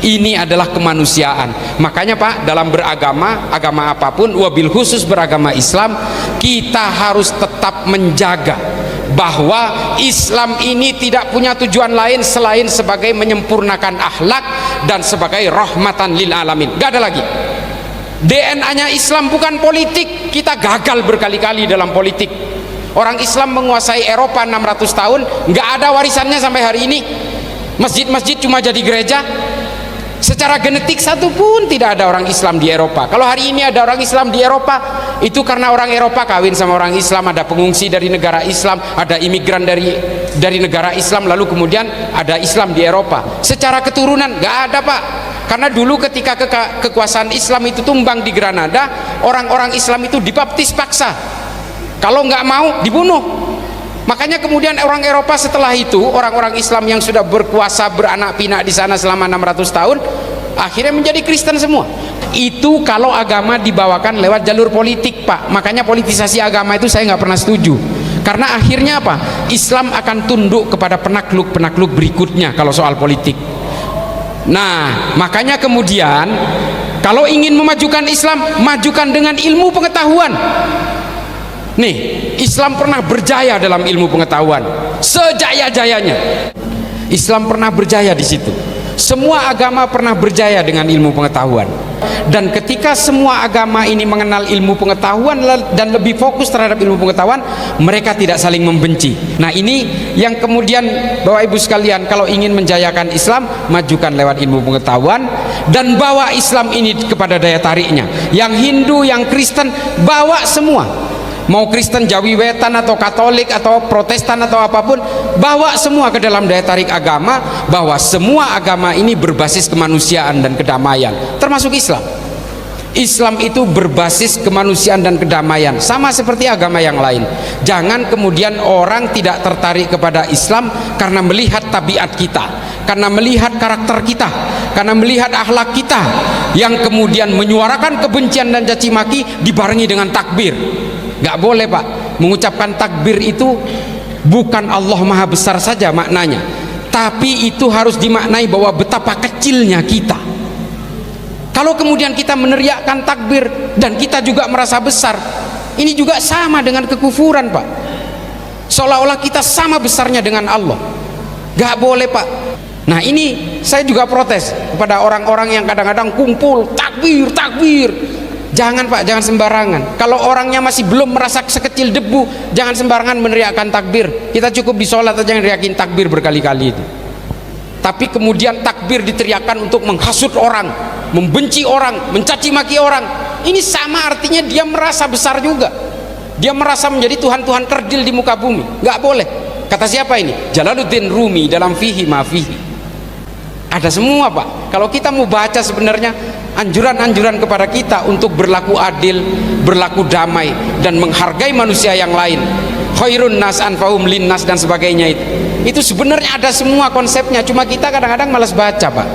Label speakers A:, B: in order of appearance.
A: Ini adalah kemanusiaan. Makanya Pak, dalam beragama, agama apapun, wabil khusus beragama Islam, kita harus tetap menjaga bahwa Islam ini tidak punya tujuan lain selain sebagai menyempurnakan akhlak dan sebagai rahmatan lil alamin. Gak ada lagi. DNA-nya Islam bukan politik. Kita gagal berkali-kali dalam politik. Orang Islam menguasai Eropa 600 tahun, nggak ada warisannya sampai hari ini. Masjid-masjid cuma jadi gereja. Secara genetik satu pun tidak ada orang Islam di Eropa. Kalau hari ini ada orang Islam di Eropa, itu karena orang Eropa kawin sama orang Islam, ada pengungsi dari negara Islam, ada imigran dari negara Islam, lalu kemudian ada Islam di Eropa. Secara keturunan nggak ada Pak. Karena dulu ketika kekuasaan Islam itu tumbang di Granada, orang-orang Islam itu dibaptis paksa. Kalau nggak mau dibunuh. Makanya kemudian orang Eropa setelah itu, orang-orang Islam yang sudah berkuasa beranak pinak di sana selama 600 tahun, akhirnya menjadi Kristen semua. Itu kalau agama dibawakan lewat jalur politik Pak. Makanya politisasi agama itu saya nggak pernah setuju. Karena akhirnya apa? Islam akan tunduk kepada penakluk-penakluk berikutnya kalau soal politik. Nah, makanya kemudian kalau ingin memajukan Islam, majukan dengan ilmu pengetahuan. Nih, Islam pernah berjaya dalam ilmu pengetahuan, sejaya-jayanya. Islam pernah berjaya di situ. Semua agama pernah berjaya dengan ilmu pengetahuan. Dan ketika semua agama ini mengenal ilmu pengetahuan dan lebih fokus terhadap ilmu pengetahuan, mereka tidak saling membenci. Nah, ini yang kemudian Bapak Ibu sekalian, kalau ingin menjayakan Islam, majukan lewat ilmu pengetahuan dan bawa Islam ini kepada daya tariknya. Yang Hindu, yang Kristen, bawa semua. Mau Kristen Jawi Wetan atau Katolik atau Protestan atau apapun, bawa semua ke dalam daya tarik agama, bahwa semua agama ini berbasis kemanusiaan dan kedamaian, termasuk Islam. Islam itu berbasis kemanusiaan dan kedamaian, sama seperti agama yang lain. Jangan kemudian orang tidak tertarik kepada Islam karena melihat tabiat kita, karena melihat karakter kita, karena melihat akhlak kita, yang kemudian menyuarakan kebencian dan caci maki dibarengi dengan takbir. Gak boleh Pak. Mengucapkan takbir itu bukan Allah Maha Besar saja maknanya, tapi itu harus dimaknai bahwa betapa kecilnya kita. Kalau kemudian kita meneriakkan takbir dan kita juga merasa besar, ini juga sama dengan kekufuran Pak. Seolah-olah kita sama besarnya dengan Allah. Gak boleh Pak. Nah, ini saya juga protes kepada orang-orang yang kadang-kadang kumpul takbir, takbir. Jangan Pak, jangan sembarangan. Kalau orangnya masih belum merasa sekecil debu, jangan sembarangan meneriakkan takbir. Kita cukup di sholat aja yang neriakin takbir berkali-kali itu. Tapi kemudian takbir diteriakkan untuk menghasut orang, membenci orang, mencaci maki orang. Ini sama artinya dia merasa besar juga. Dia merasa menjadi Tuhan-Tuhan kerdil di muka bumi. Nggak boleh. Kata siapa ini? Jalaluddin Rumi dalam Fihi Ma Fihi. Ada semua Pak. Kalau kita mau baca sebenarnya anjuran-anjuran kepada kita untuk berlaku adil, berlaku damai, dan menghargai manusia yang lain. Khairun nas anfahum linnas dan sebagainya itu sebenarnya ada semua konsepnya. Cuma kita kadang-kadang malas baca Pak.